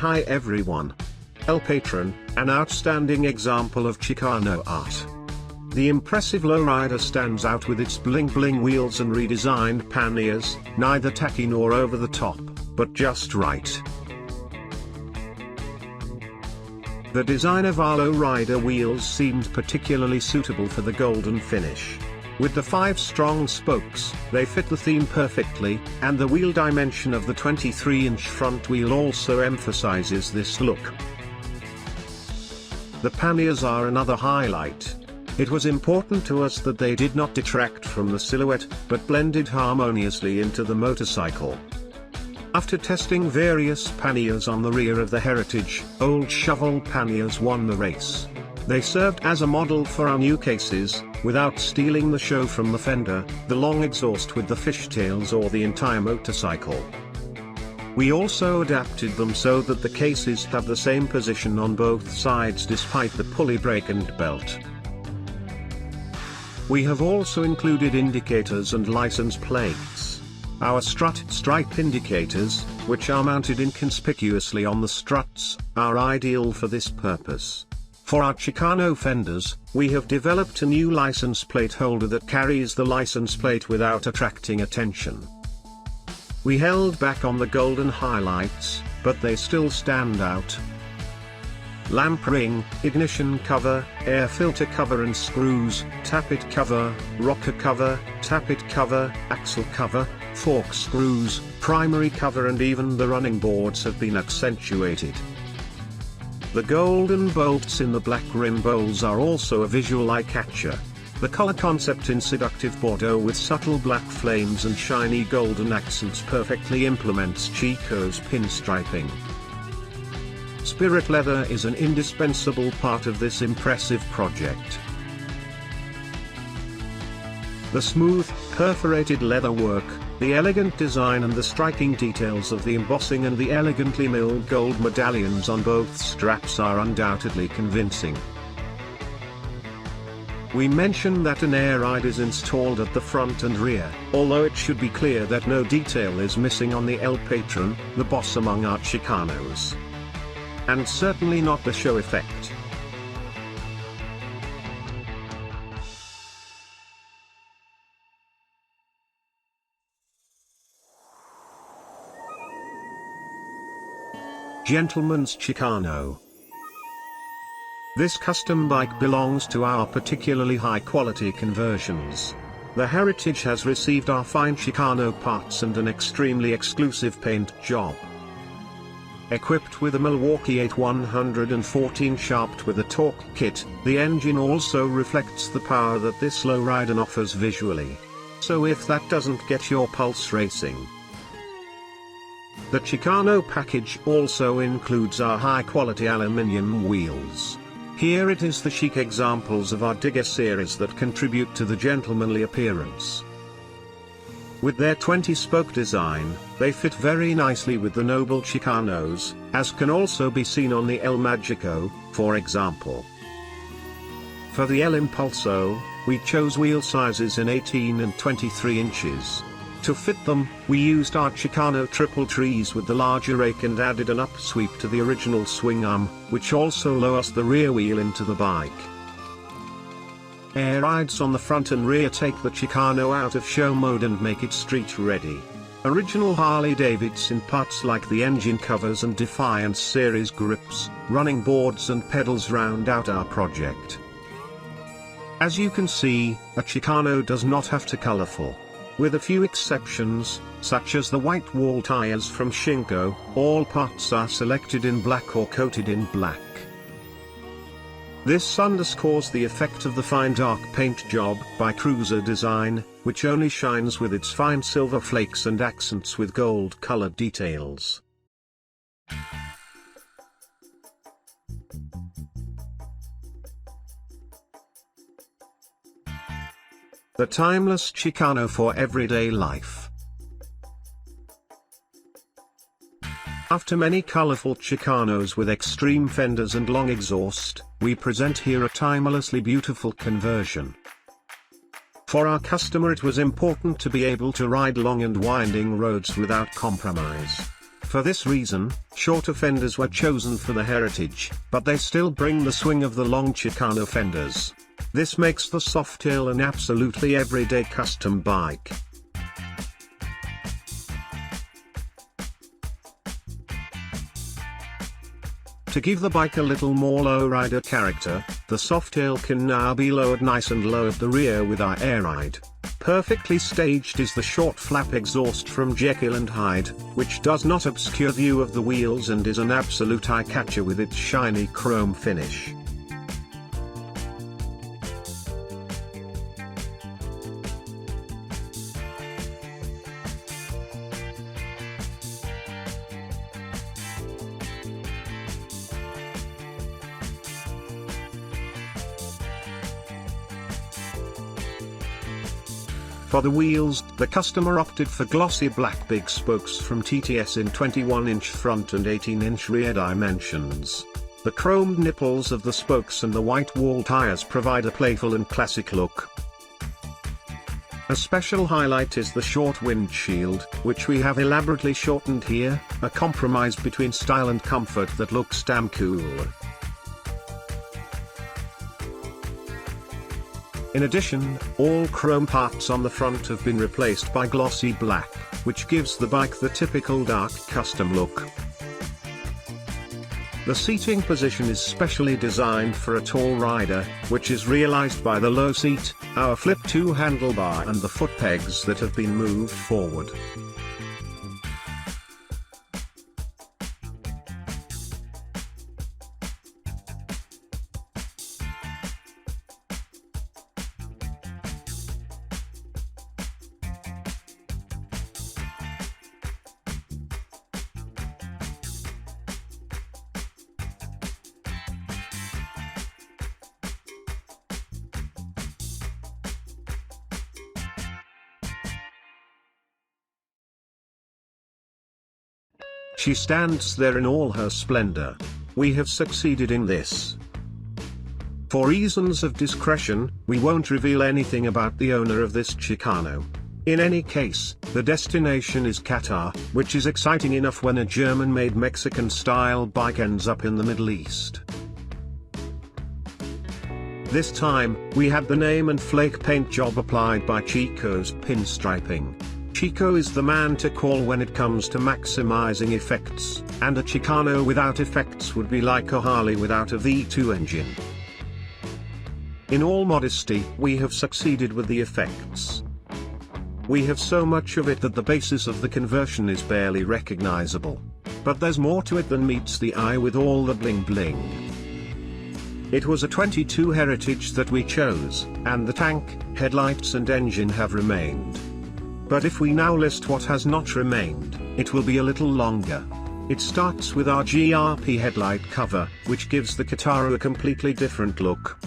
Hi everyone. El Patron, an outstanding example of Chicano art. The impressive lowrider stands out with its bling-bling wheels and redesigned panniers, neither tacky nor over the top, but just right. The design of our lowrider wheels seemed particularly suitable for the golden finish. With the 5 strong spokes, they fit the theme perfectly, and the wheel dimension of the 23-inch front wheel also emphasizes this look. The panniers are another highlight. It was important to us that they did not detract from the silhouette, but blended harmoniously into the motorcycle. After testing various panniers on the rear of the Heritage, old shovel panniers won the race. They served as a model for our new cases, without stealing the show from the fender, the long exhaust with the fishtails or the entire motorcycle. We also adapted them so that the cases have the same position on both sides despite the pulley brake and belt. We have also included indicators and license plates. Our strut stripe indicators, which are mounted inconspicuously on the struts, are ideal for this purpose. For our Chicano fenders, we have developed a new license plate holder that carries the license plate without attracting attention. We held back on the golden highlights, but they still stand out. Lamp ring, ignition cover, air filter cover and screws, tappet cover, rocker cover, tappet cover, axle cover, fork screws, primary cover and even the running boards have been accentuated. The golden bolts in the black rim bowls are also a visual eye-catcher. The color concept in seductive Bordeaux with subtle black flames and shiny golden accents perfectly implements Chico's pinstriping. Spirit leather is an indispensable part of this impressive project. The smooth, perforated leather work, the elegant design and the striking details of the embossing and the elegantly milled gold medallions on both straps are undoubtedly convincing. We mention that an air ride is installed at the front and rear, although it should be clear that no detail is missing on the El Patron, the boss among our Chicanos. And certainly not the show effect. Gentleman's Chicano. This custom bike belongs to our particularly high-quality conversions. The Heritage has received our fine Chicano parts and an extremely exclusive paint job. Equipped with a Milwaukee-Eight 114 sharped with a torque kit, the engine also reflects the power that this lowrider offers visually. So if that doesn't get your pulse racing. The Chicano package also includes our high-quality aluminium wheels. Here it is the chic examples of our Digger series that contribute to the gentlemanly appearance. With their 20-spoke design, they fit very nicely with the noble Chicanos, as can also be seen on the El Magico, for example. For the El Impulso, we chose wheel sizes in 18 and 23 inches. To fit them, we used our Chicano triple trees with the larger rake and added an upsweep to the original swing arm, which also lowers the rear wheel into the bike. Air rides on the front and rear take the Chicano out of show mode and make it street ready. Original Harley-Davidson parts like the engine covers and Defiance series grips, running boards and pedals round out our project. As you can see, a Chicano does not have to colorful. With a few exceptions, such as the white wall tires from Shinko, all parts are selected in black or coated in black. This underscores the effect of the fine dark paint job by Cruiser Design, which only shines with its fine silver flakes and accents with gold-colored details. The timeless Chicano for everyday life. After many colorful Chicanos with extreme fenders and long exhaust, we present here a timelessly beautiful conversion. For our customer it was important to be able to ride long and winding roads without compromise. For this reason, shorter fenders were chosen for the Heritage, but they still bring the swing of the long Chicano fenders. This makes the Softail an absolutely everyday custom bike. To give the bike a little more lowrider character, the Softail can now be lowered nice and low at the rear with our air ride. Perfectly staged is the short flap exhaust from Jekyll and Hyde, which does not obscure view of the wheels and is an absolute eye-catcher with its shiny chrome finish. For the wheels, the customer opted for glossy black big spokes from TTS in 21-inch front and 18-inch rear dimensions. The chromed nipples of the spokes and the white wall tires provide a playful and classic look. A special highlight is the short windshield, which we have elaborately shortened here, a compromise between style and comfort that looks damn cool. In addition, all chrome parts on the front have been replaced by glossy black, which gives the bike the typical dark custom look. The seating position is specially designed for a tall rider, which is realized by the low seat, our flip-to handlebar and the foot pegs that have been moved forward. She stands there in all her splendor. We have succeeded in this. For reasons of discretion, we won't reveal anything about the owner of this Chicano. In any case, the destination is Qatar, which is exciting enough when a German-made Mexican-style bike ends up in the Middle East. This time, we had the name and flake paint job applied by Chico's pinstriping. Chico is the man to call when it comes to maximizing effects, and a Chicano without effects would be like a Harley without a V2 engine. In all modesty, we have succeeded with the effects. We have so much of it that the basis of the conversion is barely recognizable. But there's more to it than meets the eye with all the bling bling. It was a 22 Heritage that we chose, and the tank, headlights and engine have remained. But if we now list what has not remained, it will be a little longer. It starts with our GRP headlight cover, which gives the Katara a completely different look.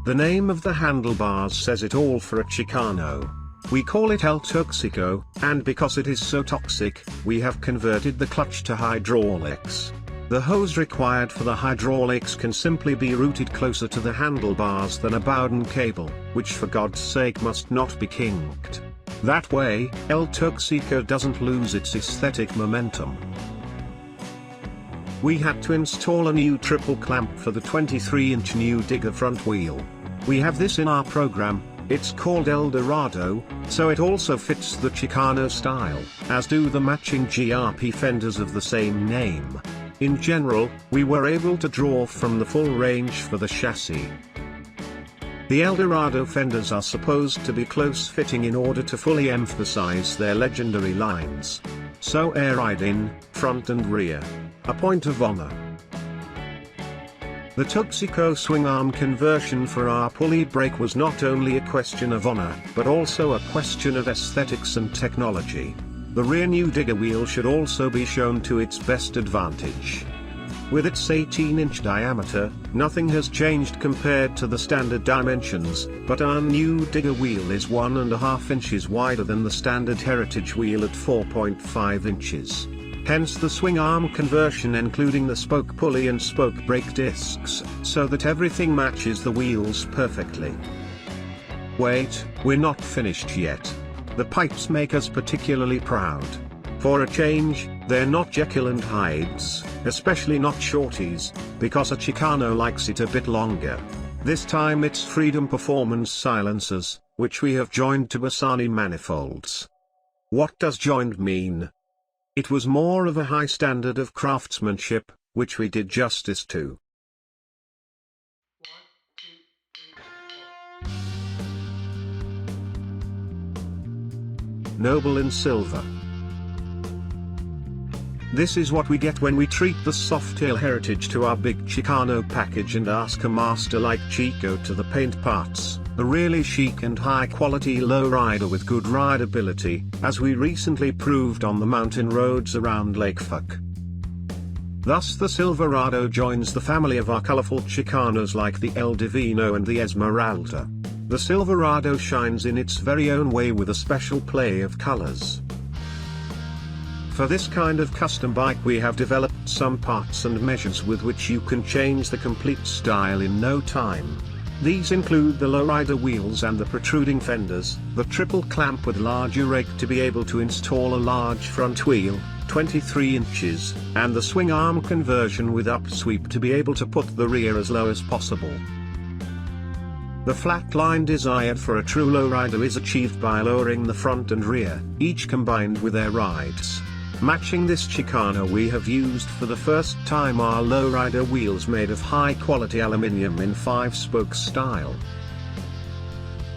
The name of the handlebars says it all for a Chicano. We call it El Toxico, and because it is so toxic, we have converted the clutch to hydraulics. The hose required for the hydraulics can simply be routed closer to the handlebars than a Bowden cable, which for God's sake must not be kinked. That way, El Toxico doesn't lose its aesthetic momentum. We had to install a new triple clamp for the 23-inch new Digger front wheel. We have this in our program, it's called El Dorado, so it also fits the Chicano style, as do the matching GRP fenders of the same name. In general, we were able to draw from the full range for the chassis. The El Dorado fenders are supposed to be close-fitting in order to fully emphasize their legendary lines. So air ride in, front and rear. A point of honor. The Toxico swing arm conversion for our pulley brake was not only a question of honor, but also a question of aesthetics and technology. The rear new Digger wheel should also be shown to its best advantage. With its 18-inch diameter, nothing has changed compared to the standard dimensions, but our new Digger wheel is 1.5 inches wider than the standard Heritage wheel at 4.5 inches. Hence the swing arm conversion including the spoke pulley and spoke brake discs, so that everything matches the wheels perfectly. Wait, we're not finished yet. The pipes make us particularly proud. For a change, They're not Jekyll and Hydes, especially not shorties, because a Chicano likes it a bit longer. This time it's Freedom Performance silencers, which we have joined to Bassani manifolds. What does joined mean? It was more of a high standard of craftsmanship, which we did justice to. Noble in silver. This is what we get when we treat the Softail heritage to our big Chicano package and ask a master like Chico to the paint parts, a really chic and high quality lowrider with good rideability, as we recently proved on the mountain roads around Lake Fuck. Thus the Silverado joins the family of our colorful Chicanos like the El Divino and the Esmeralda. The Silverado shines in its very own way with a special play of colors. For this kind of custom bike we have developed some parts and measures with which you can change the complete style in no time. These include the lowrider wheels and the protruding fenders, the triple clamp with larger rake to be able to install a large front wheel, 23 inches, and the swing arm conversion with upsweep to be able to put the rear as low as possible. The flat line desired for a true lowrider is achieved by lowering the front and rear, each combined with their rides. Matching this Chicano we have used for the first time our lowrider wheels made of high quality aluminium in 5-spoke style.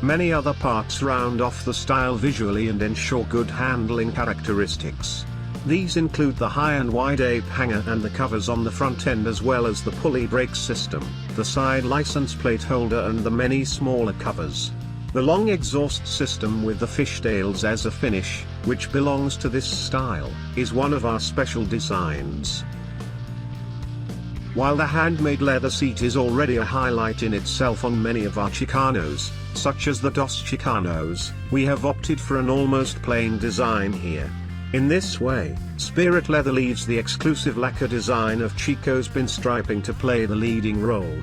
Many other parts round off the style visually and ensure good handling characteristics. These include the high and wide ape hanger and the covers on the front end, as well as the pulley brake system, the side license plate holder and the many smaller covers. The long exhaust system with the fishtails as a finish, which belongs to this style, is one of our special designs. While the handmade leather seat is already a highlight in itself on many of our Chicanos, such as the Dos Chicanos, we have opted for an almost plain design here. In this way, Spirit Leather leaves the exclusive lacquer design of Chico's pinstriping to play the leading role.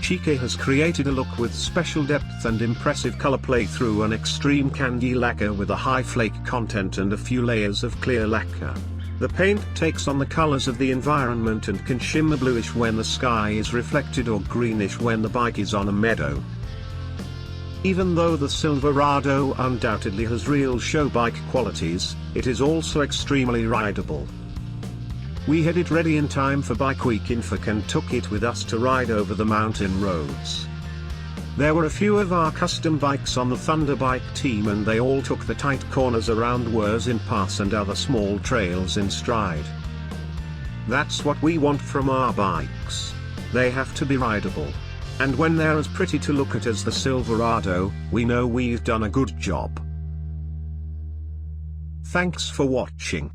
Chico has created a look with special depth and impressive color play through an extreme candy lacquer with a high flake content and a few layers of clear lacquer. The paint takes on the colors of the environment and can shimmer bluish when the sky is reflected or greenish when the bike is on a meadow. Even though the Silverado undoubtedly has real show bike qualities, it is also extremely rideable. We had it ready in time for Bike Week in Fuck and took it with us to ride over the mountain roads. There were a few of our custom bikes on the Thunderbike team and they all took the tight corners around Wurzen Pass and other small trails in stride. That's what we want from our bikes. They have to be rideable. And when they're as pretty to look at as the Silverado, we know we've done a good job. Thanks for watching.